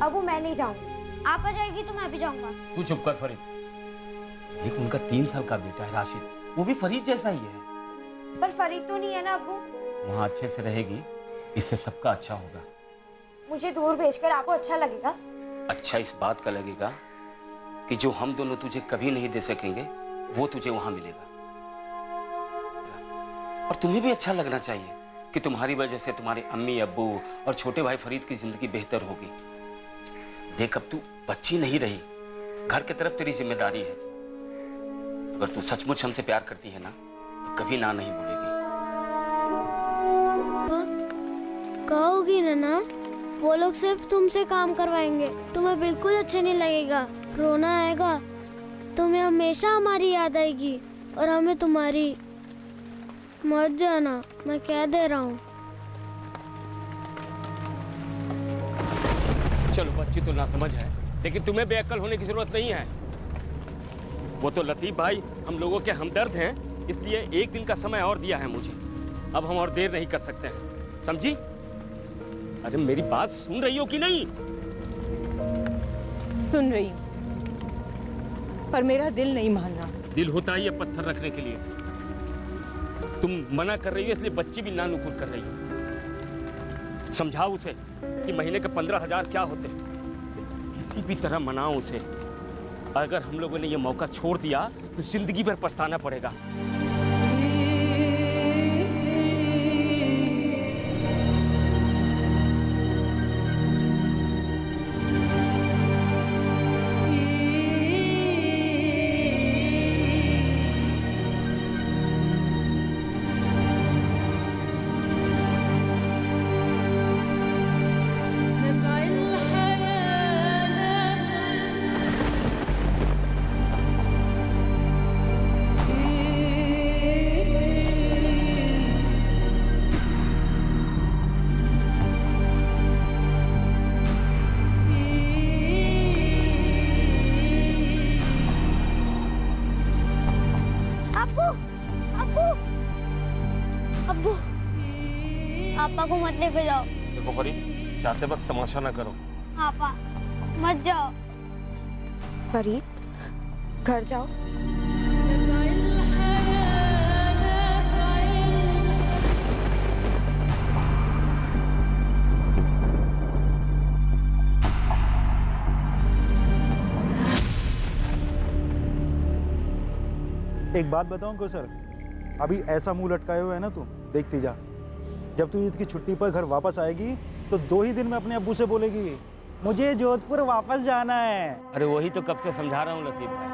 अबू मैं नहीं जाऊंगी। आप आ जाएगी तो मैं भी जाऊंगा। तू चुप कर फरीद। देख उनका 3 साल का बेटा है राशिद, वो भी फरीद जैसा ही है। पर फरीद तो नहीं है ना अबू। वहाँ अच्छे से रहेगी, इससे सबका अच्छा होगा। मुझे दूर भेजकर आपको अच्छा लगेगा? अच्छा इस बात का लगेगा कि जो हम दोनों तुझे कभी नहीं दे सकेंगे वो तुझे वहां मिलेगा। और तुम्हें भी अच्छा लगना चाहिए कि तुम्हारी वजह से तुम्हारे अम्मी अब्बू और छोटे भाई फरीद की जिंदगी बेहतर होगी। देख अब तू बच्ची नहीं रही, घर की तरफ तेरी जिम्मेदारी है। अगर तू सचमुच हमसे प्यार करती है ना तो कभी ना नहीं बोलेगी। कहोगी ना, वो लोग सिर्फ तुमसे काम करवाएंगे, तुम्हें बिल्कुल अच्छा नहीं लगेगा, रोना आएगा, तुम्हें हमेशा हमारी याद आएगी और हमें तुम्हारी। मत जाना, मैं कह दे रहा हूँ। चलो बच्ची तो नासमझ है, लेकिन तुम्हें बेअक्ल होने की जरूरत नहीं है। वो तो लतीफ भाई हम लोगों के हमदर्द हैं, इसलिए 1 दिन का समय और दिया है मुझे। अब हम और देर नहीं कर सकते हैं, समझी? अरे मेरी बात सुन रही हो कि नहीं? सुन रही हूँ, पर मेरा दिल नहीं मान रहा। दिल होता ही है पत्थर रखने के लिए। तुम मना कर रही हो इसलिए बच्ची भी ना नुकुर कर रही है। समझाओ उसे कि महीने के 15,000 क्या होते हैं। किसी भी तरह मनाओ उसे। अगर हम लोगों ने ये मौका छोड़ दिया तो जिंदगी भर पछताना पड़ेगा। अब्बू, पापा को मत लेके जाओ। देखो फरीद, जाते वक्त तमाशा ना करो। पापा मत जाओ। फरीद घर जाओ। एक बात बताऊं को सर, अभी ऐसा मुंह लटकाए हुए है ना तू, देखती जा। जब तू ईद की छुट्टी पर घर वापस आएगी तो 2 ही दिन में अपने अब्बू से बोलेगी मुझे जोधपुर वापस जाना है। अरे वही तो कब से समझा रहा हूँ लतीफ भाई।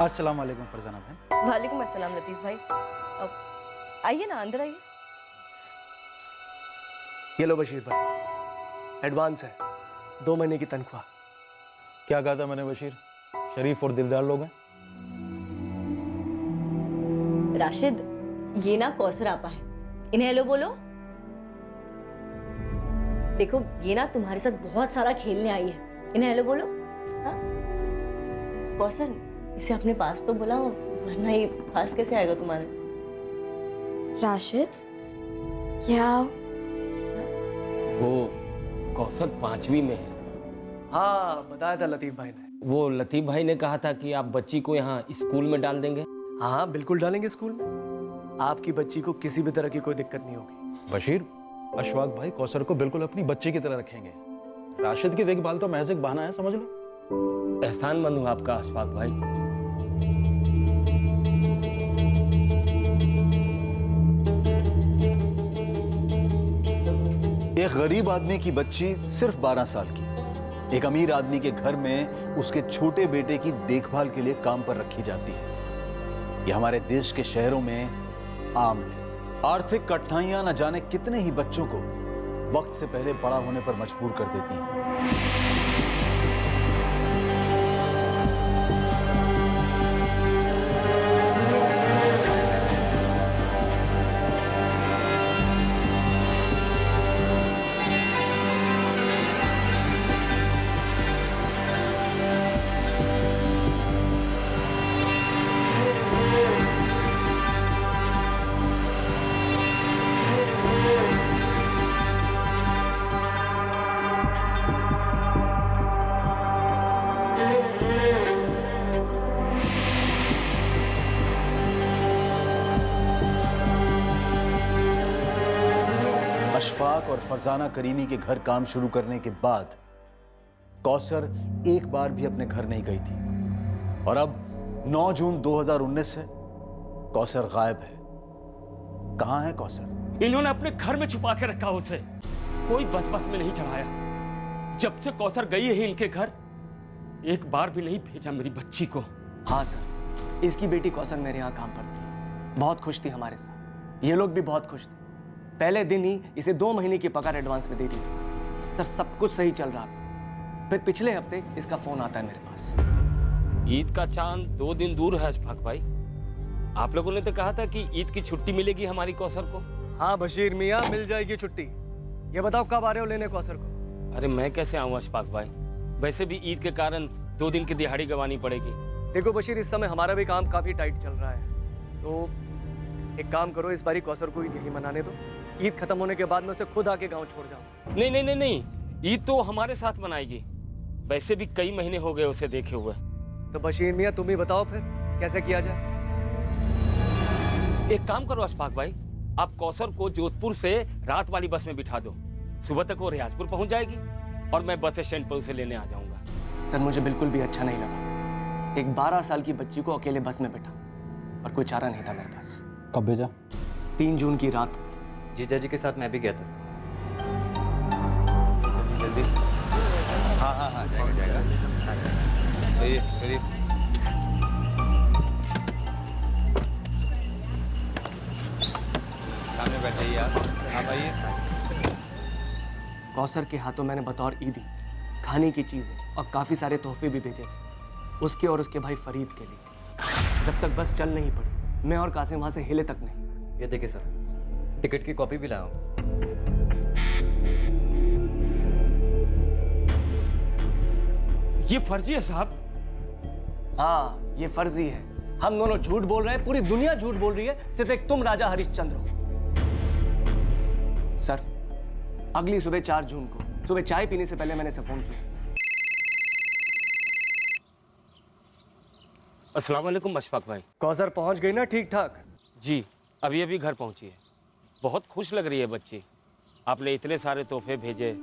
अस्सलाम वालेकुम फरजाना बहन। वालेकुम अस्सलाम लतीफ़ भाई। अब आइए ना, अंदर आइए। ये लो बशीर भाई, एडवांस है, 2 महीने की तनख्वाह। क्या कहा था मैंने बशीर, शरीफ और दिलदार लोग हैं। राशिद, ये ना कौसर आपा है, इन्हें हेलो बोलो। देखो ये ना तुम्हारे साथ बहुत सारा खेलने आई है, इन्हें हेलो बोलो। हाँ? कौसर, इसे अपने पास तो बुलाओ, वरना ये पास कैसे आएगा तुम्हारे? राशिद क्या? वो कौशल 5वीं में है। हाँ बताया था लतीफ़ भाई ने। वो लतीफ भाई ने कहा था कि आप बच्ची को यहाँ स्कूल में डाल देंगे। हाँ बिल्कुल डालेंगे स्कूल में, आपकी बच्ची को किसी भी तरह की कोई दिक्कत नहीं होगी। बशीर, अशफाक भाई कौसर को बिल्कुल अपनी बच्ची की तरह रखेंगे। राशिद की देखभाल तो महज एक बहाना है, समझ लो। एहसानमंद हूँ आपका अशफाक भाई। एक गरीब आदमी की बच्ची सिर्फ 12 साल की एक अमीर आदमी के घर में उसके छोटे बेटे की देखभाल के लिए काम पर रखी जाती है। यह हमारे देश के शहरों में आम है। आर्थिक कठिनाइयां न जाने कितने ही बच्चों को वक्त से पहले बड़ा होने पर मजबूर कर देती हैं। अशफाक और फरजाना करीमी के घर काम शुरू करने के बाद कौसर एक बार भी अपने घर नहीं गई थी और अब 9 जून 2019 से कौसर गायब है। कहां है कौसर? इन्होंने अपने घर में छुपा के रखा उसे, कोई बस में नहीं चढ़ाया। जब से कौसर गई है इनके घर, एक बार भी नहीं भेजा मेरी बच्ची को। हाँ सर, इसकी बेटी कौसर मेरे यहाँ काम पर थी, बहुत खुश थी हमारे साथ। ये लोग भी बहुत खुश थे। पहले दिन ही इसे 2 महीने की पगार एडवांस में दे दी थी। सर सब कुछ सही चल रहा था, फिर पिछले हफ्ते इसका फोन आता है मेरे पास। ईद का चांद 2 दिन दूर है अशफाक भाई। आप लोगों ने तो कहा था कि ईद की छुट्टी मिलेगी हमारी कौसर को। हाँ बशीर मियाँ, मिल जाएगी छुट्टी। ये बताओ कब आ रहे हो लेने कौसर को? अरे मैं कैसे आऊँ अशफाक भाई, वैसे भी ईद के कारण 2 दिन की दिहाड़ी गंवानी पड़ेगी। देखो बशीर, इस समय हमारा भी काम काफी टाइट चल रहा है, तो एक काम करो, इस बारी कौसर को ईद यही मनाने दो। ईद खत्म होने के बाद मैं उसे खुद आके गांव छोड़ जाऊं। नहीं नहीं नहीं नहीं, ईद तो हमारे साथ मनाएगी। वैसे भी कई महीने हो गए उसे देखे हुए। तो बशीर मियाँ तुम ही बताओ फिर कैसे किया जाए। एक काम करो अशफाक भाई, आप कौसर को जोधपुर से रात वाली बस में बिठा दो। सुबह तक वो रियाजपुर पहुंच जाएगी और मैं बस स्टैंड पर उसे लेने आ जाऊंगा। सर मुझे बिल्कुल भी अच्छा नहीं लगा एक 12 साल की बच्ची को अकेले बस में बैठा, और कोई चारा नहीं था मेरे पास। कब भेजा? 3 जून की रात। जीजा जी के साथ मैं भी गया था। जल्दी। हाँ हाँ हाँ, जाएगा जाएगा। ये करीब। सामने बैठे आप। हाँ भाई। कौसर के हाथों मैंने बतौर ईदी खाने की चीजें और काफी सारे तोहफे भी भेजे थे, उसके और उसके भाई फरीद के लिए। जब तक बस चल नहीं पड़ी, मैं और कासिम वहां से हिले तक नहीं। ये देखिए सर, टिकट की कॉपी भी लाया हूँ। ये फर्जी है साहब। हाँ ये फर्जी है। हम दोनों झूठ बोल रहे हैं, पूरी दुनिया झूठ बोल रही है, सिर्फ एक तुम राजा हरिश्चंद्र हो। सर अगली सुबह 4 जून को सुबह चाय पीने से पहले मैंने इसे फोन किया। अस्सलाम वालेकुम अशफाक भाई। कौसर पहुंच गई ना ठीक ठाक? जी अभी अभी घर पहुंची है। बहुत खुश लग रही है बच्ची। आपने इतने सारे तोहफे भेजे,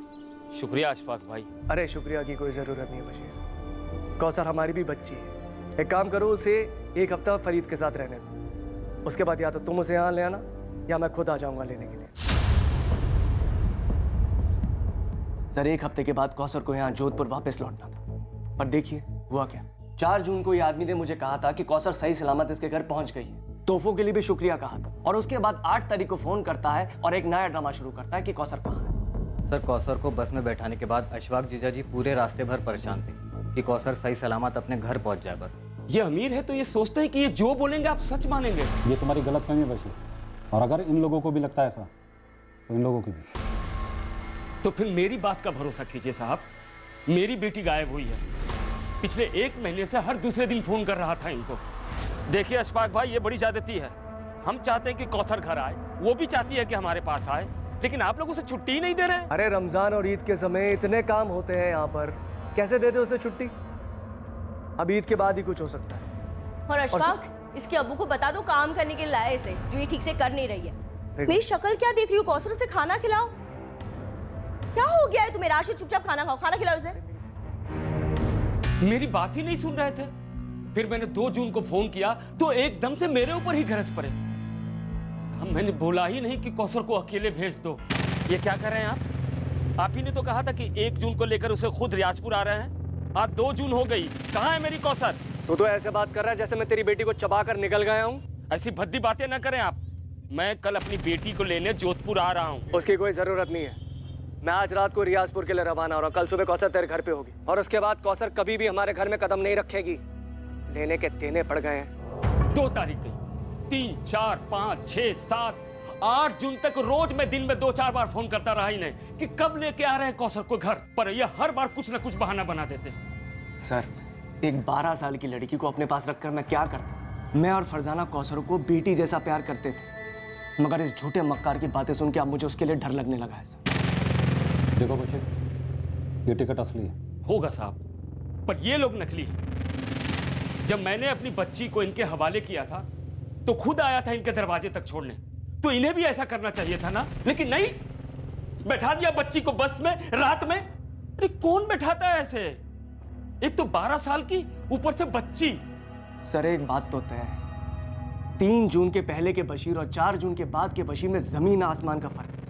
शुक्रिया अशफाक भाई। अरे शुक्रिया की कोई ज़रूरत नहीं है बशीर। कौसर हमारी भी बच्ची है। एक काम करो, उसे 1 हफ्ता फरीद के साथ रहने दो। उसके बाद या तो तुम उसे यहाँ ले आना या मैं खुद आ जाऊँगा लेने के लिए। सर 1 हफ्ते के बाद कौसर को यहाँ जोधपुर वापस लौटना था, पर देखिए हुआ क्या। 4 जून को ये आदमी ने मुझे कहा था कि कौसर सही सलामत इसके घर पहुँच गई है। तोहफों के लिए भी शुक्रिया कहा था, और उसके बाद 8 तारीख को फ़ोन करता है और एक नया ड्रामा शुरू करता है कि कौसर कहाँ है। सर कौसर को बस में बैठाने के बाद अशफाक जीजा जी पूरे रास्ते भर परेशान थे कि कौसर सही सलामत अपने घर पहुंच जाए। बस ये अमीर है तो ये सोचते हैं कि ये जो बोलेंगे आप सच मानेंगे। ये तुम्हारी गलतफहमी है बशीर, और अगर इन लोगों को भी लगता है ऐसा तो इन लोगों की भी। तो फिर मेरी बात का भरोसा कीजिए साहब। मेरी बेटी गायब हुई है। पिछले 1 महीने से हर दूसरे दिन फोन कर रहा था इनको। देखिए अशफाक भाई, ये बड़ी ज्यादती है। हम चाहते हैं कि कौसर घर आए, वो भी चाहती है कि हमारे पास आए, लेकिन आप लोग उसे छुट्टी ही नहीं दे रहे हैं। अरे रमजान और ईद के समय इतने काम होते हैं यहाँ पर, कैसे दे दे उसे छुट्टी? अब ईद के बाद ही कुछ हो सकता है। और अशफाक, इसके अब्बू को बता दो काम करने के लिए लाए इसे, जो ये ठीक से कर नहीं रही है। मेरी शक्ल क्या देख रही हो? कौसर से खाना खिलाओ। क्या हो गया है तुम्हें? राशिद चुपचाप खाना खाओ, खाना खिलाओ इसे। मेरी बात ही नहीं सुन रहे थे। फिर मैंने 2 जून को फोन किया तो एकदम से मेरे ऊपर ही गरज पड़े। साहब मैंने बोला ही नहीं कि कौसर को अकेले भेज दो। ये क्या कर रहे हैं आप? आप ही ने तो कहा था कि 1 जून को लेकर उसे खुद रियाजपुर आ रहे हैं। आज 2 जून हो गई, कहाँ है मेरी कौसर? तू तो ऐसे बात कर रहा है जैसे मैं तेरी बेटी को चबा कर निकल गया हूँ। ऐसी भद्दी बातें ना करें आप। मैं कल अपनी बेटी को लेने जोधपुर आ रहा हूँ। उसकी कोई जरूरत नहीं है। मैं आज रात को रियाजपुर के लिए रवाना हो रहा हूँ। कल सुबह कौसर तेरे घर पे होगी और उसके बाद कौसर कभी भी हमारे घर में कदम नहीं रखेगी। लेने के देने पड़ गए हैं। 2 तारीख गई, 3, 4, 5, 6, 7, 8 जून तक रोज मैं दिन में 2-4 बार फोन करता रहा इन्हें कि कब लेके आ रहे हैं कौसर को घर, पर ये हर बार कुछ ना कुछ बहाना बना देते। सर, एक 12 साल की लड़की को अपने पास रखकर मैं क्या करता। मैं और फरजाना कौसर को बेटी जैसा प्यार करते थे, मगर इस झूठे मक्कार की बातें सुन के अब मुझे उसके लिए डर लगने लगा है सर। देखो बशीर, ये टिकट असली है। होगा साहब, पर ये लोग नकली हैं। जब मैंने अपनी बच्ची को इनके हवाले किया था तो खुद आया था इनके दरवाजे तक छोड़ने, तो इन्हें भी ऐसा करना चाहिए था ना, लेकिन नहीं, बैठा दिया बच्ची को बस में रात में। अरे कौन बैठाता है ऐसे? एक तो 12 साल की, ऊपर से बच्ची। सर एक बात तो तय है, 3 जून के पहले के बशीर और 4 जून के बाद के बशीर में जमीन आसमान का फर्क है।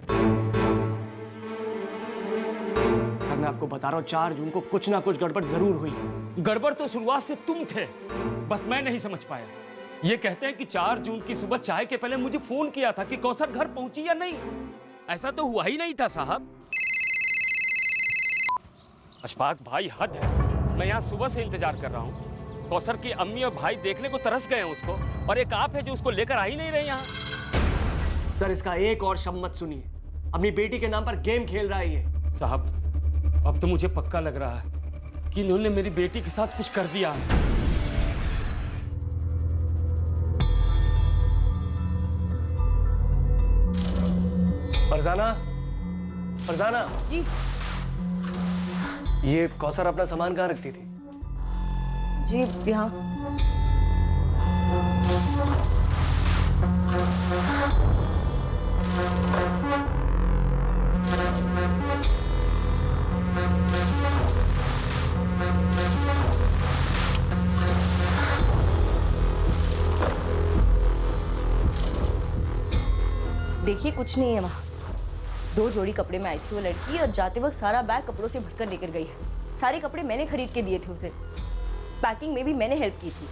सर मैं आपको बता रहा हूं, 4 जून को कुछ ना कुछ गड़बड़ जरूर हुई। गड़बड़ तो शुरुआत से तुम थे, बस मैं नहीं समझ पाया। ये कहते हैं कि 4 जून की सुबह चाय के पहले मुझे फोन किया था कि कौसर घर पहुंची या नहीं। ऐसा तो हुआ ही नहीं था साहब। अशफाक भाई, हद है। मैं यहाँ सुबह से इंतजार कर रहा हूँ। कौसर की अम्मी और भाई देखने को तरस गए हैं उसको, और एक आप है जो उसको लेकर आ ही नहीं रहे यहाँ। सर इसका एक और शब्द मत सुनिए, अपनी बेटी के नाम पर गेम खेल रहा है ये। साहब अब तो मुझे पक्का लग रहा है कि इन्होंने मेरी बेटी के साथ कुछ कर दिया है। फरजाना, फरजाना जी ये कौसर अपना सामान कहाँ रखती थी? जी यहाँ। देखिए कुछ नहीं है वहाँ। 2 जोड़ी कपड़े में आई थी वो लड़की, और जाते वक्त सारा बैग कपड़ों से भरकर लेकर गई है। सारे कपड़े मैंने खरीद के दिए थे उसे, पैकिंग में भी मैंने हेल्प की थी।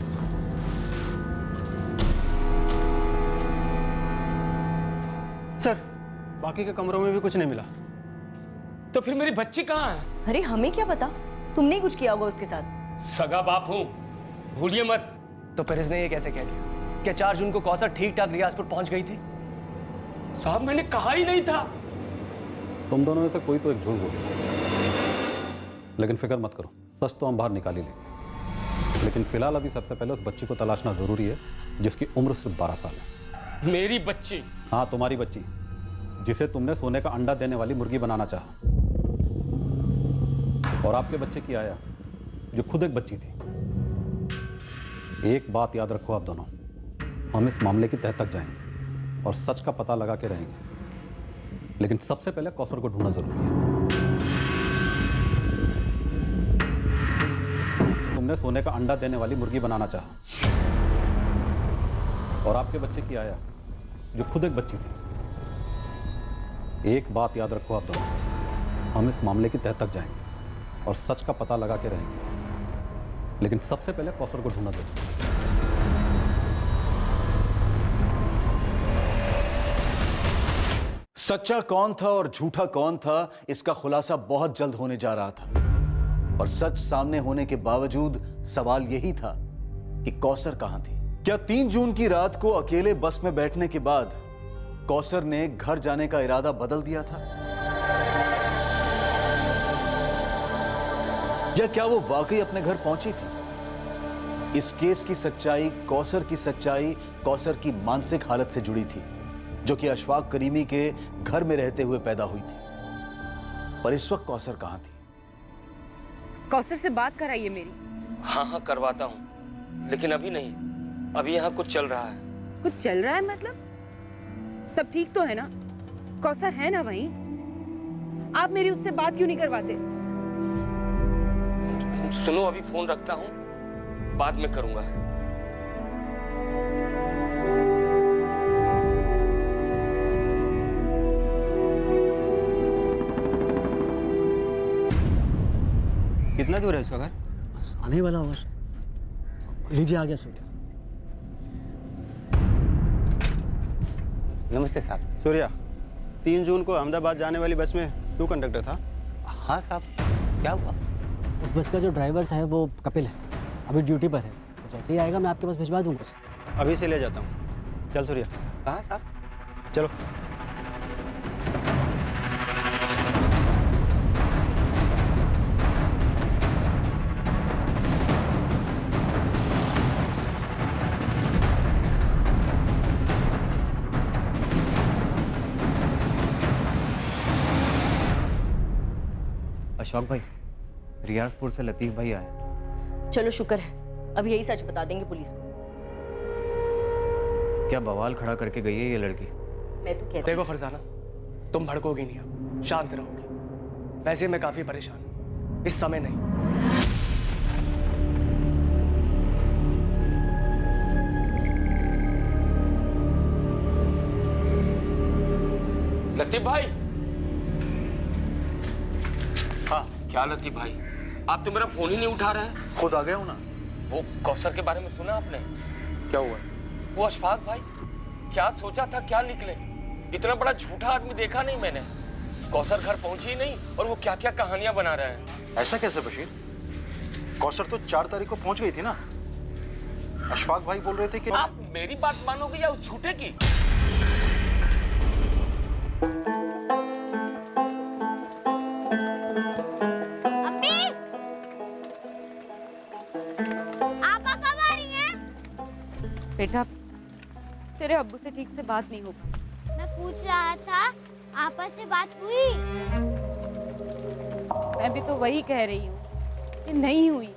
सर बाकी के कमरों में भी कुछ नहीं मिला। तो फिर मेरी बच्ची कहाँ है? अरे हमें क्या पता, तुमने ही कुछ किया होगा उसके साथ। सगा बाप हूँ, भूलिए मत। तो फिर इसने ये कैसे कह दिया? क्या 4 जून को कौसर ठीक ठाक रियाजपुर पहुंच गई थी? साहब मैंने कहा ही नहीं था। तुम दोनों में से कोई तो एक झूठ बोले, लेकिन फिक्र मत करो, सच तो हम बाहर निकाल ही लेंगे। लेकिन फिलहाल अभी सबसे पहले उस बच्ची को तलाशना जरूरी है जिसकी उम्र सिर्फ 12 साल है। मेरी बच्ची? हाँ तुम्हारी बच्ची, जिसे तुमने सोने का अंडा देने वाली मुर्गी बनाना चाहा। और आपके बच्चे की आया, जो खुद एक बच्ची थी। एक बात याद रखो आप दोनों, हम इस मामले की तह तक जाएंगे और सच का पता लगा के रहेंगे, लेकिन सबसे पहले कौसर को ढूंढना जरूरी है। तुमने सोने का अंडा देने वाली मुर्गी बनाना चाहा, और आपके बच्चे की आया, जो खुद एक बच्ची थी। एक बात याद रखो आप दोनों, हम इस मामले की तह तक जाएंगे और सच का पता लगा के रहेंगे, लेकिन सबसे पहले कौसर को ढूंढना जरूरी है। सच्चा कौन था और झूठा कौन था, इसका खुलासा बहुत जल्द होने जा रहा था। और सच सामने होने के बावजूद सवाल यही था कि कौसर कहां थी। क्या 3 जून की रात को अकेले बस में बैठने के बाद कौसर ने घर जाने का इरादा बदल दिया था, या क्या वो वाकई अपने घर पहुंची थी? इस केस की सच्चाई, कौसर की मानसिक हालत से जुड़ी थी, जो कि अशफाक करीमी के घर में रहते हुए पैदा हुई थी। पर इस वक्त कौसर कहां थी? कौसर से बात कराइए मेरी। हाँ करवाता हूँ, लेकिन अभी नहीं, अभी यहाँ कुछ चल रहा है। कुछ चल रहा है मतलब? सब ठीक तो है ना? कौसर है ना वहीं? आप मेरी उससे बात क्यों नहीं करवाते? सुनो अभी फोन रखता हूँ, बाद में करूंगा। कितना दूर है उसका घर? आने वाला होगा। लीजिए आ गया सूर्या। नमस्ते साहब। सूर्या, 3 जून को अहमदाबाद जाने वाली बस में तू कंडक्टर था? हाँ साहब, क्या हुआ? उस बस का जो ड्राइवर था वो कपिल है, अभी ड्यूटी पर है। तो जैसे ही आएगा मैं आपके पास भिजवा दूंगा उसे। अभी से ले जाता हूँ। चल सूर्या। कहाँ साहब? चलो। अशोक भाई, रियाजपुर से लतीफ भाई आए। चलो शुक्र है, अब यही सच बता देंगे पुलिस को। क्या बवाल खड़ा करके गई है ये लड़की? मैं तो कहती देखो फरजाना, तुम भड़कोगी नहीं, अब शांत रहोगी। वैसे मैं काफी परेशान हूं, इस समय नहीं। लतीफ भाई। हाँ, क्या लतीफ भाई, आप तो मेरा फोन ही नहीं उठा रहे हैं। खुद आ गया हूं ना। वो कौसर के बारे में सुना आपने? क्या हुआ? वो अशफाक भाई, क्या सोचा था क्या निकले। इतना बड़ा झूठा आदमी देखा नहीं मैंने। कौसर घर पहुंची ही नहीं और वो क्या क्या कहानियां बना रहे हैं। ऐसा कैसे बशीर? कौसर तो 4 तारीख को पहुंच गई थी ना। अशफाक भाई बोल रहे थे कि आप मेरी बात मानोगे या उस झूठे की? बेटा, तेरे अब्बू से ठीक से बात नहीं हो पाई। मैं पूछ रहा था आपस से बात हुई? मैं भी तो वही कह रही हूँ कि नहीं हुई।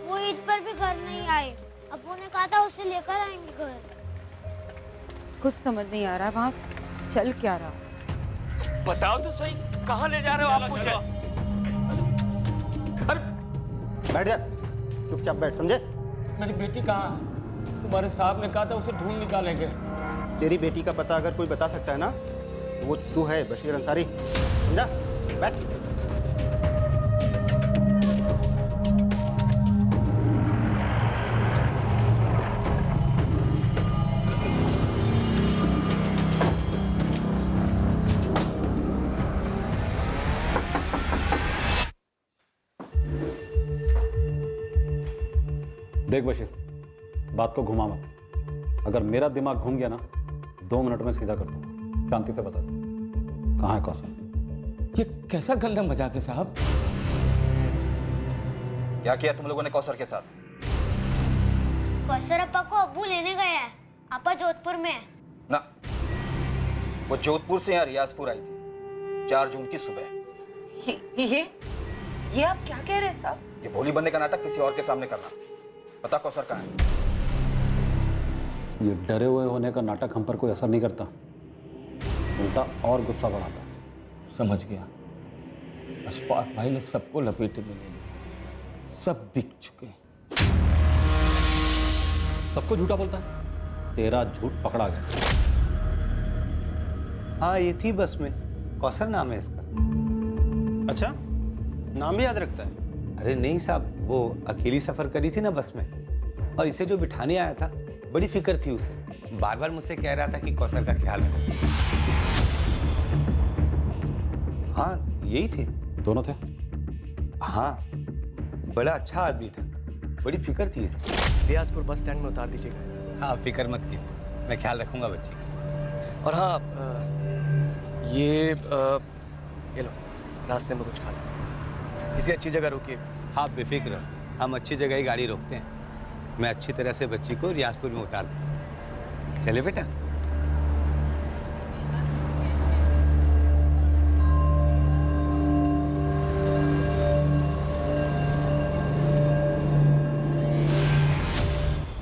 वो ईद पर भी घर नहीं आए। अब्बू ने कहा था उसे लेकर आएंगे घर। कुछ समझ नहीं आ रहा वहाँ चल क्या रहा। बताओ तो सही, कहाँ ले जा रहे हो आप मुझे? अरे बैठ जा, चुपचाप बैठ, समझे? मेरी बेटी कहाँ है? तुम्हारे साहब ने कहा था उसे ढूंढ निकालेंगे। तेरी बेटी का पता अगर कोई बता सकता है ना, वो तू है, बशीर अंसारी। समझा? बैठ। देख बशीर, बात को घुमा मत। अगर मेरा दिमाग घूम गया ना, 2 मिनट में सीधा कर दूंगा। शांति से बता दे, कहाँ है कौसर? ये कैसा गंदा मजाक है साहब? क्या किया तुम लोगों ने कौसर के साथ? कौसर अप्पा को अब्बू लेने गया है। आपा जोधपुर में है। ना, वो जोधपुर से यहाँ रियाजपुर आई थी 4 जून की सुबह। ये आप क्या कह रहे हैं साहब? ये भोली बनने का नाटक किसी और के सामने करना। पता कौसर कहाँ है? ये डरे हुए होने का नाटक हम पर कोई असर नहीं करता, उल्टा और गुस्सा बढ़ाता। समझ गया। अशफाक भाई ने सबको लपेटे में ले लिया, सब बिक चुके। सबको झूठा बोलता है, तेरा झूठ पकड़ा गया। हाँ, ये थी बस में, कौसर नाम है इसका। अच्छा, नाम भी याद रखता है? अरे नहीं साहब, वो अकेली सफर करी थी ना बस में, और इसे जो बिठाने आया था, बड़ी फिक्र थी उसे। बार बार मुझसे कह रहा था कि कौसर का ख्याल रखो। हाँ, यही थे। दोनों थे? हाँ, बड़ा अच्छा आदमी था, बड़ी फिक्र थी इसे। रियाजपुर बस स्टैंड में उतार दीजिएगा। हाँ, फिक्र मत कीजिए, मैं ख्याल रखूंगा बच्ची का। और हाँ, ये लो, रास्ते में कुछ खा लो, किसी अच्छी जगह रुकिए। हाँ, बेफिक्र रहो, हम अच्छी जगह ही गाड़ी रोकते हैं। मैं अच्छी तरह से बच्ची को रियाजपुर में उतार दूँ। चले बेटा।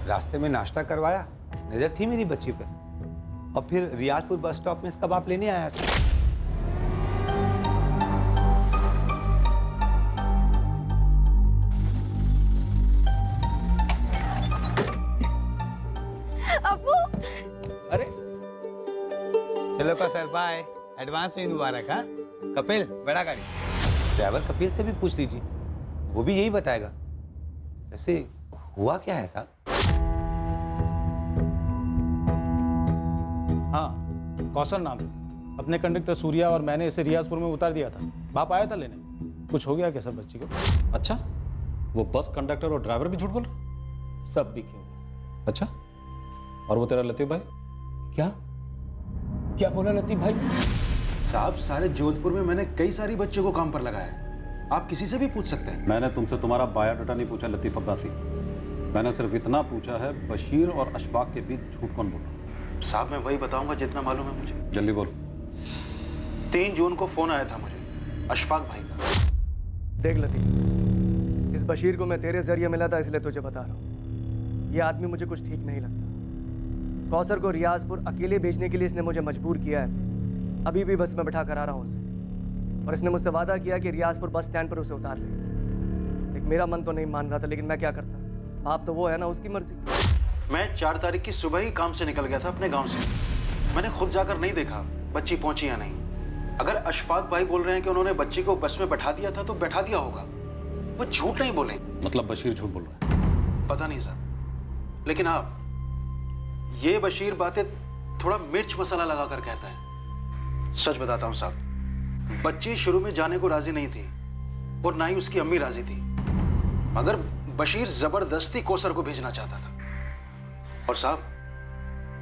रास्ते में नाश्ता करवाया, नजर थी मेरी बच्ची पे, और फिर रियाजपुर बस स्टॉप में इसका बाप लेने आया था। अरे चलो कौसर, बाय। एडवांस में मुबारक। हाँ कपिल, बड़ा गाड़ी। ड्राइवर कपिल से भी पूछ लीजिए, वो भी यही बताएगा। वैसे हुआ क्या है साहब? हाँ, कौसर नाम है। अब अपने कंडक्टर सूर्या और मैंने इसे रियाजपुर में उतार दिया था। बाप आया था लेने। कुछ हो गया क्या सब बच्ची को? अच्छा, वो बस कंडक्टर और ड्राइवर भी झूठ बोल रहे? सब भी क्यों? अच्छा, और वो तेरा लतीफ भाई? क्या क्या बोला लतीफ भाई? साहब, सारे जोधपुर में मैंने कई सारी बच्चों को काम पर लगाया है। आप किसी से भी पूछ सकते हैं। मैंने तुमसे तुम्हारा बायोडाटा नहीं पूछा लतीफ अब्बासी। मैंने सिर्फ इतना पूछा है, बशीर और अशफाक के बीच झूठ कौन बोला? साहब, मैं वही बताऊंगा जितना मालूम है मुझे। जल्दी बोल। 3 जून को फोन आया था मुझे अशफाक भाई का। देख लतीफ, इस बशीर को मैं तेरे जरिए मिला था, इसलिए तुझे बता रहा हूँ। ये आदमी मुझे कुछ ठीक नहीं लगता। कौसर को रियाजपुर अकेले भेजने के लिए इसने मुझे मजबूर किया है। अभी भी बस में बिठा कर आ रहा हूँ उसे, और इसने मुझसे वादा किया कि रियाजपुर बस स्टैंड पर उसे उतार लेगा। लेकिन मेरा मन तो नहीं मान रहा था, लेकिन मैं क्या करता। बाप तो वो है ना, उसकी मर्जी। मैं 4 तारीख की सुबह ही काम से निकल गया था अपने गांव से। मैंने खुद जाकर नहीं देखा बच्ची पहुंची या नहीं। अगर अशफाक भाई बोल रहे हैं कि उन्होंने बच्ची को बस में बैठा दिया था, तो बैठा दिया होगा। वो झूठ नहीं बोले। मतलब बशीर झूठ बोल रहा है? पता नहीं साहब, लेकिन आप ये बशीर बातें थोड़ा मिर्च मसाला लगा कर कहता है। सच बताता हूं साहब, बच्ची शुरू में जाने को राजी नहीं थी और ना ही उसकी अम्मी राजी थी, मगर बशीर जबरदस्ती कौसर को भेजना चाहता था। और साहब,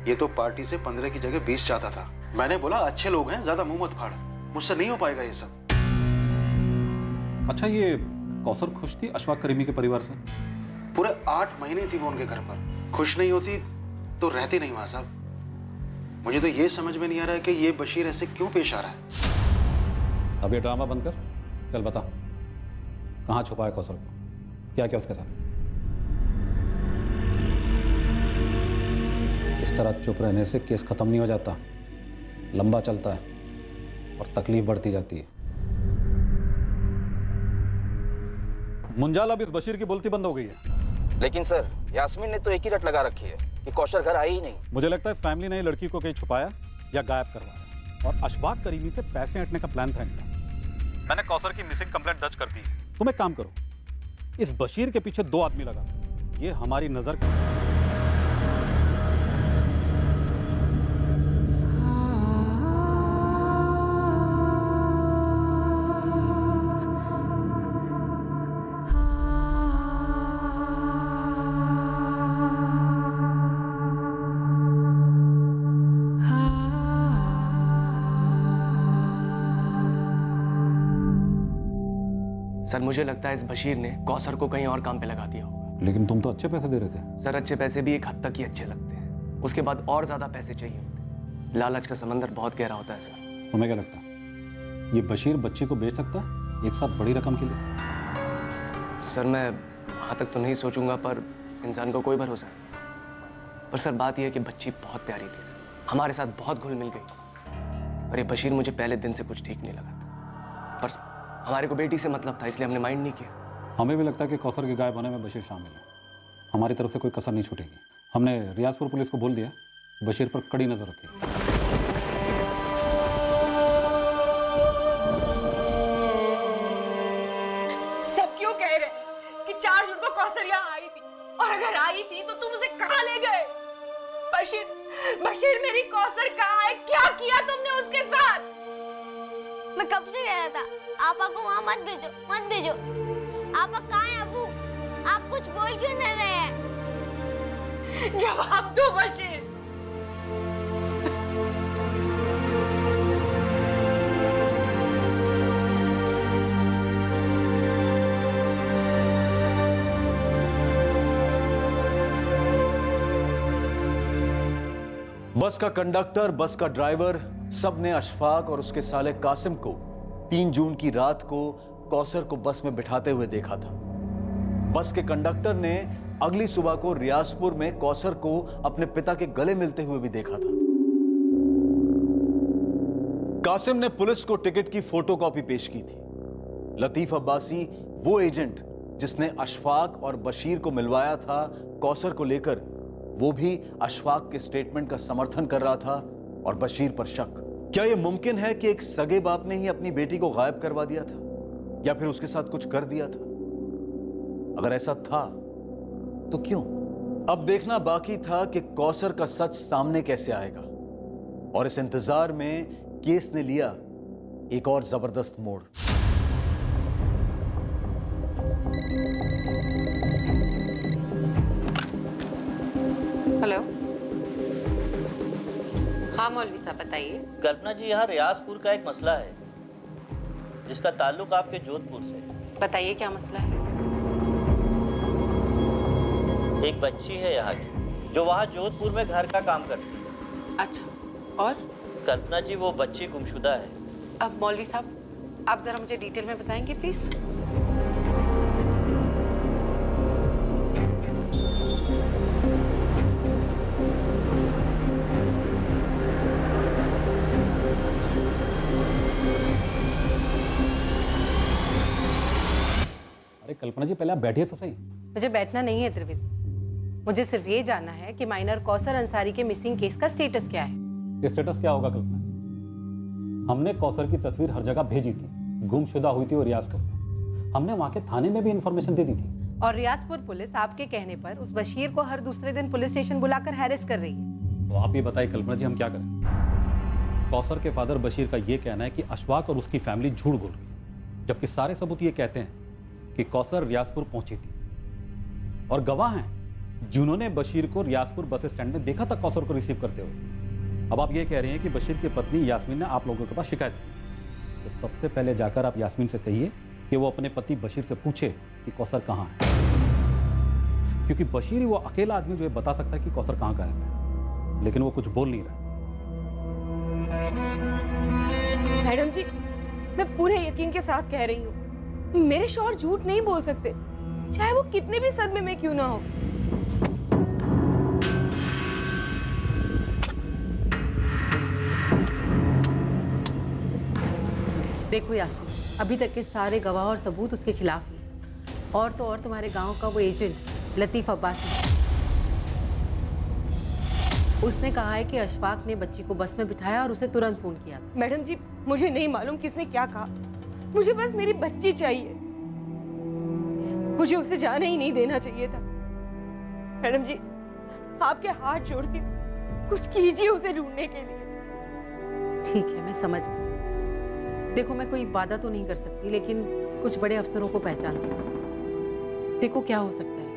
ये तो पार्टी से 15 की जगह 20 चाहता था। मैंने बोला अच्छे लोग हैं, ज्यादा मुंह मत फाड़, मुझसे नहीं हो पाएगा ये सब। अच्छा, ये कौसर खुश थी अशफाक करीमी के परिवार से? पूरे 8 महीने थी वो उनके घर पर। खुश नहीं होती तो रहती नहीं वहां साहब। मुझे तो ये समझ में नहीं आ रहा है कि ये बशीर ऐसे क्यों पेश आ रहा है। अब ये ड्रामा बंद कर, चल बता कहाँ छुपा है कौसर को, क्या क्या उसके साथ? इस तरह चुप रहने से केस खत्म नहीं हो जाता, लंबा चलता है और तकलीफ बढ़ती जाती है। मुंजाल, अब इस बशीर की बोलती बंद हो गई है। लेकिन सर, यास्मीन ने तो एक ही रट लगा रखी है कि कौशल घर आई ही नहीं। मुझे लगता है फैमिली ने लड़की को कहीं छुपाया या गायब करवाया, और अशफाक करीमी से पैसे हटने का प्लान था इनका। मैंने कौसर की मिसिंग कंप्लेंट दर्ज कर दी है। तुम एक काम करो, इस बशीर के पीछे 2 आदमी लगा, ये हमारी नजर सर, मुझे लगता है इस बशीर ने कौसर को कहीं और काम पे लगा दिया होगा। लेकिन तुम तो अच्छे पैसे दे रहे थे। सर, अच्छे पैसे भी एक हद तक ही अच्छे लगते हैं, उसके बाद और ज्यादा पैसे चाहिए होते। लालच का समंदर बहुत गहरा होता है सर। तुम्हें क्या लगता है ये बशीर बच्ची को बेच सकता है एक साथ बड़ी रकम के लिए? सर, मैं वहाँ तक तो नहीं सोचूंगा, पर इंसान को कोई भरोसा नहीं। पर सर, बात यह है कि बच्ची बहुत प्यारी थी, हमारे साथ बहुत घुल मिल गई। और ये बशीर मुझे पहले दिन से कुछ ठीक नहीं लगा था, पर हमारे को बेटी से मतलब था, इसलिए हमने माइंड नहीं किया। हमें भी लगता है कि कौसर के गायब होने में बशीर शामिल है। हमारी तरफ से कोई कसर नहीं छूटेगी। हमने रियाजपुर पुलिस को बोल दिया, बशीर पर कड़ी नजर रखी। सब क्यों कह रहे हैं कि 4 जून को कौसर यहाँ आई थी, और अगर आई थी तो तुम उसे कहाँ ले गए? बशीर मेरी कौसर कहाँ है? क्या किया तुमने उसके साथ? मैं कब से कह रहा था आपा को वहाँ मत भेजो, मत भेजो। आपा कहाँ है अबू? आप कुछ बोल क्यों नहीं रहे हैं? जवाब दो बशीर। बस का कंडक्टर, बस का ड्राइवर, सब ने अशफाक और उसके साले कासिम को 3 जून की रात को कौसर को बस में बिठाते हुए देखा था। बस के कंडक्टर ने अगली सुबह को रियाजपुर में कौसर को अपने पिता के गले मिलते हुए भी देखा था। कासिम ने पुलिस को टिकट की फोटोकॉपी पेश की थी। लतीफ अब्बासी वो एजेंट जिसने अशफाक और बशीर को मिलवाया था कौसर को लेकर, वो भी अशफाक के स्टेटमेंट का समर्थन कर रहा था और बशीर पर शक। क्या यह मुमकिन है कि एक सगे बाप ने ही अपनी बेटी को गायब करवा दिया था या फिर उसके साथ कुछ कर दिया था? अगर ऐसा था तो क्यों? अब देखना बाकी था कि कौसर का सच सामने कैसे आएगा, और इस इंतजार में केस ने लिया एक और जबरदस्त मोड़। हेलो, हाँ मौलवी साहब बताइए। कल्पना जी, यहाँ रियाजपुर का एक मसला है जिसका ताल्लुक आपके जोधपुर से। बताइए क्या मसला है। एक बच्ची है यहाँ की जो वहाँ जोधपुर में घर का काम करती है। अच्छा, और? कल्पना जी, वो बच्ची गुमशुदा है। अब मौलवी साहब आप जरा मुझे डिटेल में बताएंगे प्लीज। अरे कल्पना जी, पहले आप बैठिए तो सही। मुझे बैठना नहीं है त्रिवेदी जी, मुझे सिर्फ ये जानना है कि माइनर कौसर अंसारी के मिसिंग केस का स्टेटस क्या है। स्टेटस क्या होगा कल्पना जी? हमने कौसर की तस्वीर हर जगह भेजी थी। गुमशुदा हुई थी वो रियाजपुर में। हमने वहाँ के थाने में भी इंफॉर्मेशन दे दी थी। और रियाजपुर पुलिस आपके कहने पर उस बशीर को हर दूसरे दिन पुलिस स्टेशन बुलाकर हैरेस कर रही है। तो आप ये बताइए कल्पना जी, हम क्या करें? कौसर के फादर बशीर का ये कहना है कि अशफाक और उसकी फैमिली झूठ बोल रही है, जबकि सारे सबूत ये कहते हैं कि कौसर रियाजपुर पहुंची थी और गवाह हैं जिन्होंने बशीर को रियाजपुर बस स्टैंड में देखा था कौसर को रिसीव करते हुए। अब आप ये कह रहे हैं कि बशीर की पत्नी यास्मीन ने आप लोगों के पास शिकायत की, तो सबसे पहले जाकर आप यास्मीन से कहिए कि वो अपने पति बशीर से पूछे कि कौसर कहाँ है, क्योंकि बशीर ही वो अकेला आदमी जो ये बता सकता है कि कौसर कहाँ का है, लेकिन वो कुछ बोल नहीं रहा। मैडम जी, मैं पूरे यकीन के साथ कह रही हूँ, मेरे शौहर झूठ नहीं बोल सकते, चाहे वो कितने भी सदमे में क्यों ना हो। देखो यास्मीन, अभी तक के सारे गवाह और सबूत उसके खिलाफ ही हैं। और तो और तुम्हारे गांव का वो एजेंट लतीफ अब्बासी, उसने कहा है कि अशफाक ने बच्ची को बस में बिठाया और उसे तुरंत फोन किया। मैडम जी, मुझे नहीं मालूम किसने क्या कहा, मुझे बस मेरी बच्ची चाहिए। मुझे उसे जाने ही नहीं देना चाहिए था। मैडम जी, आपके हाथ जोड़ती हूँ, कुछ कीजिए उसे ढूंढने के लिए। ठीक है, मैं समझ गई। देखो, मैं कोई वादा तो नहीं कर सकती, लेकिन कुछ बड़े अफसरों को पहचानती हूँ। देखो क्या हो सकता है।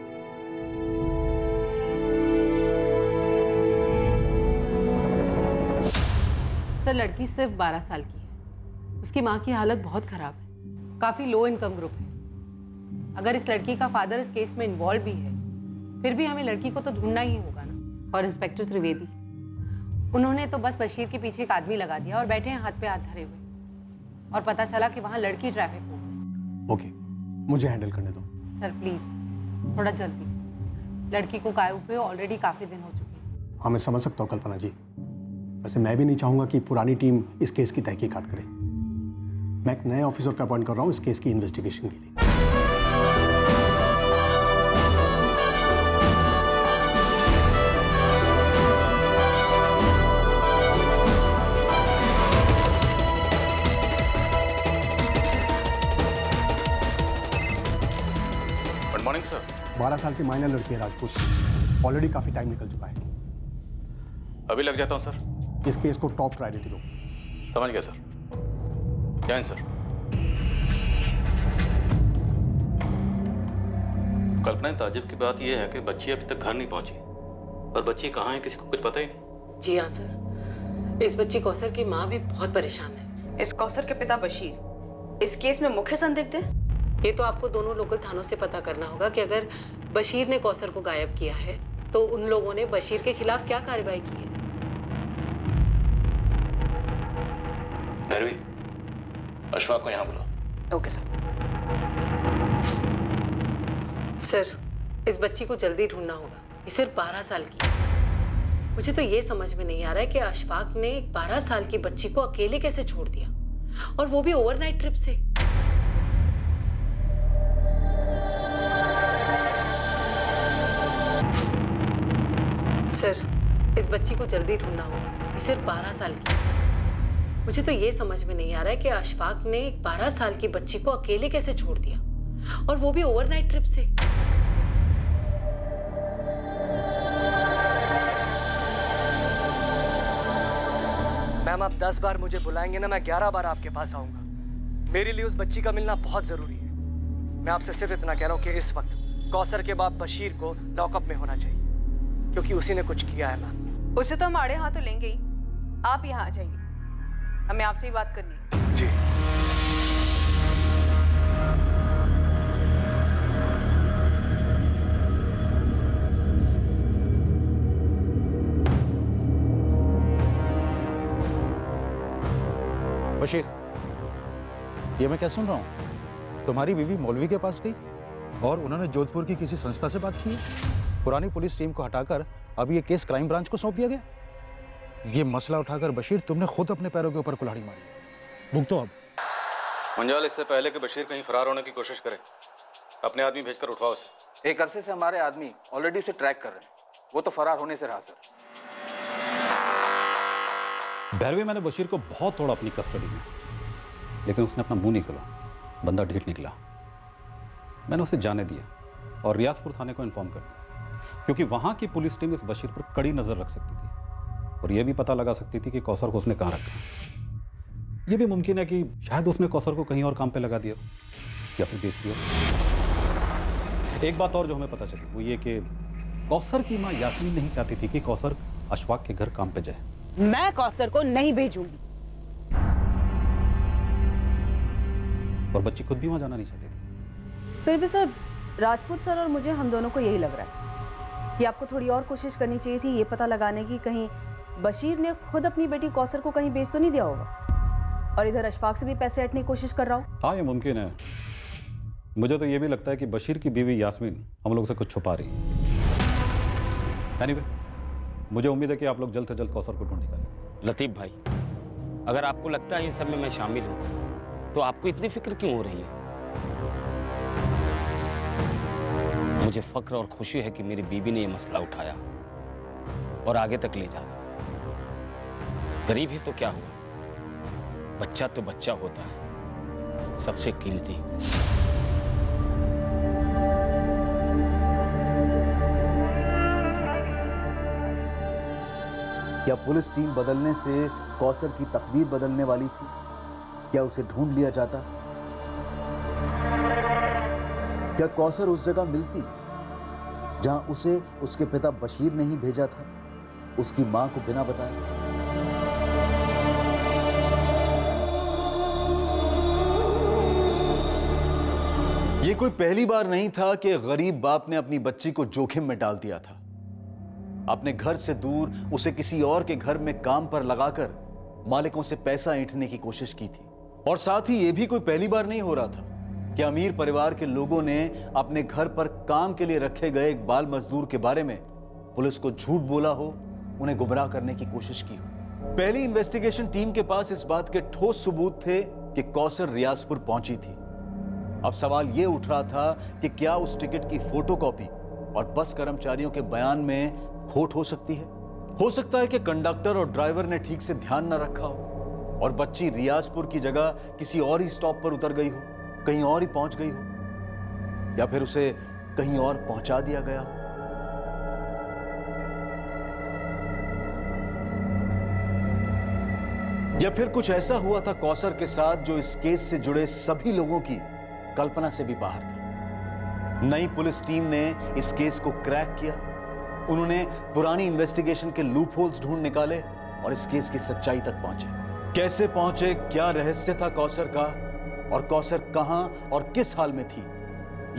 सर, लड़की सिर्फ 12 साल की है। उसकी माँ की हालत बहुत खराब है, काफी लो इनकम ग्रुप है। अगर इस लड़की का फादर इस केस में इन्वॉल्व भी है, फिर भी हमें लड़की को तो ढूंढना ही होगा ना। और इंस्पेक्टर त्रिवेदी, उन्होंने तो बस बशीर के पीछे एक आदमी लगा दिया और बैठे हैं हाथ पे हाथ धरे हुए, और पता चला कि वहाँ लड़की ट्रैफिक हो गई। ओके, मुझे हैंडल करने दो। सर प्लीज थोड़ा जल्दी, लड़की को गायब हुए ऑलरेडी काफी दिन हो चुके हैं। हाँ, मैं समझ सकता हूँ कल्पना जी। वैसे मैं भी नहीं चाहूँगा कि पुरानी टीम इस केस की तहकीकात करे। मैं एक नए ऑफिसर का अपॉइंट कर रहा हूँ इस केस की इन्वेस्टिगेशन के लिए। Good morning sir. 12 साल की माइनर लड़की है राजपूत से। ऑलरेडी काफी टाइम निकल चुका है। अभी लग जाता हूँ सर। इस केस को टॉप प्रायोरिटी दो। समझ गया सर। जय सर। कल्पना, ताज्जुब की बात यह है कि बच्ची अभी तक घर नहीं पहुंची, और बच्ची कहाँ है किसी को कुछ पता ही नहीं। जी हाँ सर, इस बच्ची कौसर की माँ भी बहुत परेशान है। इस कौसर के पिता बशीर इस केस में मुख्य संदिग्ध है। ये तो आपको दोनों लोकल थानों से पता करना होगा कि अगर बशीर ने कौसर को गायब किया है तो उन लोगों ने बशीर के खिलाफ क्या कार्रवाई की है। भैरवी, अशफाक को यहाँ बुलाओ। Okay sir. सर, इस बच्ची को जल्दी ढूंढना होगा। ये सिर्फ 12 साल की है। मुझे तो ये समझ में नहीं आ रहा है कि अशफाक ने 12 साल की बच्ची को अकेले कैसे छोड़ दिया, और वो भी ओवरनाइट ट्रिप से। सर, इस बच्ची को जल्दी ढूंढना होगा। ये सिर्फ 12 साल की है। मुझे तो ये समझ में नहीं आ रहा है कि अशफाक ने 12 साल की बच्ची को अकेले कैसे छोड़ दिया, और वो भी ओवरनाइट ट्रिप से। मैं मैम आप 10 बार मुझे बुलाएंगे ना, मैं 11 बार आपके पास आऊंगा। मेरे लिए उस बच्ची का मिलना बहुत जरूरी है। मैं आपसे सिर्फ इतना कह रहा हूँ कि इस वक्त कौसर के बाप बशीर को लॉकअप में होना चाहिए, क्योंकि उसी ने कुछ किया है मैम। उसे तो हम आड़े हाथों लेंगे ही। आप यहाँ आ जाइए, हमें आपसे ही बात करनी है। जी। बशीर, ये मैं क्या सुन रहा हूँ? तुम्हारी बीवी मौलवी के पास गई और उन्होंने जोधपुर की किसी संस्था से बात की है। पुरानी पुलिस टीम को हटाकर अब ये केस क्राइम ब्रांच को सौंप दिया गया। ये मसला उठाकर बशीर तुमने खुद अपने पैरों के ऊपर कुल्हाड़ी मारी। भुगतो अब। मंजाल, इससे पहले कि बशीर कहीं फरार होने की कोशिश करे, अपने आदमी भेजकर उठवाओ उसे। एक अरसे से हमारे आदमी ऑलरेडी उसे ट्रैक कर रहे हैं। वो तो फरार होने से रहा सर। भैरवी, मैंने बशीर को बहुत तोड़ा अपनी कस्टडी में, लेकिन उसने अपना मुंह नहीं खोला। बंदा ढीठ निकला। मैंने उसे जाने दिया और रियाजपुर थाने को इन्फॉर्म कर दिया, क्योंकि वहां की पुलिस टीम इस बशीर पर कड़ी नजर रख सकती थी और यह भी पता लगा सकती थी कि कौसर को उसने कहां रखा। यह भी मुमकिन है कि शायद उसने कौसर को कहीं और काम पे लगा दिया या फिर बेच दिया। एक बात और जो हमें पता चली वो ये कि कौसर की मां यास्मीन नहीं चाहती थी कि कौसर अशफाक के घर काम पे जाए। मैं कौसर को नहीं भेजूंगी। और बच्ची खुद भी वहां जाना नहीं चाहती थी। फिर भी सर, राजपूत सर और मुझे हम दोनों को यही लग रहा है कि आपको थोड़ी और कोशिश करनी चाहिए थी ये पता लगाने की कहीं बशीर ने खुद अपनी बेटी कौसर को कहीं बेच तो नहीं दिया होगा और इधर अशफाक से भी पैसे हटने की कोशिश कर रहा हूँ। हाँ, ये मुमकिन है। मुझे तो ये भी लगता है कि बशीर की बीवी यास्मीन हम लोग से कुछ छुपा रही है। एनीवे, मुझे उम्मीद है कि आप लोग जल्द से जल्द कौसर को ढूंढ निकालें। लतीफ़ भाई, अगर आपको लगता है इन सब में मैं शामिल हूँ तो आपको इतनी फिक्र क्यों हो रही है? मुझे फक्र और खुशी है कि मेरी बीबी ने यह मसला उठाया और आगे तक ले जा रही है। गरीब ही तो क्या हुआ, बच्चा तो बच्चा होता है, सबसे कीमती। क्या पुलिस टीम बदलने से कौसर की तकदीर बदलने वाली थी? क्या उसे ढूंढ लिया जाता? क्या कौसर उस जगह मिलती जहां उसे उसके पिता बशीर ने ही भेजा था, उसकी मां को बिना बताए? यह कोई पहली बार नहीं था कि गरीब बाप ने अपनी बच्ची को जोखिम में डाल दिया था। अपने घर से दूर उसे किसी और के घर में काम पर लगाकर मालिकों से पैसा ऐंठने की कोशिश की थी। और साथ ही यह भी कोई पहली बार नहीं हो रहा था कि अमीर परिवार के लोगों ने अपने घर पर काम के लिए रखे गए एक बाल मजदूर के बारे में पुलिस को झूठ बोला हो, उन्हें गुमराह करने की कोशिश की हो। पहली इन्वेस्टिगेशन टीम के पास इस बात के ठोस सबूत थे कि कौसर रियाजपुर पहुंची थी। अब सवाल यह उठ रहा था कि क्या उस टिकट की फोटोकॉपी और बस कर्मचारियों के बयान में खोट हो सकती है? हो सकता है कि कंडक्टर और ड्राइवर ने ठीक से ध्यान न रखा हो और बच्ची रियाजपुर की जगह किसी और ही स्टॉप पर उतर गई हो, कहीं और ही पहुंच गई हो, या फिर उसे कहीं और पहुंचा दिया गया हो। या फिर कुछ ऐसा हुआ था कौसर के साथ जो इस केस से जुड़े सभी लोगों की कल्पना से भी बाहर था। नई पुलिस टीम ने इस केस को क्रैक किया। उन्होंने पुरानी इन्वेस्टिगेशन के लूप होल्स ढूंढ निकाले और इस केस की सच्चाई तक पहुंचे। कैसे पहुंचे, क्या रहस्य था कौसर का, और कौसर कहां और किस हाल में थी,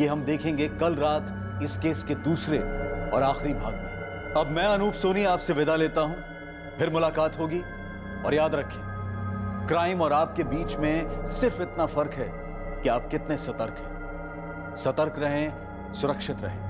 ये हम देखेंगे कल रात इस केस के दूसरे और आखिरी भाग में। अब मैं अनूप सोनी आपसे विदा लेता हूं, फिर मुलाकात होगी। और याद रखें, क्राइम और आपके बीच में सिर्फ इतना फर्क है कि आप कितने सतर्क हैं। सतर्क रहें, सुरक्षित रहें।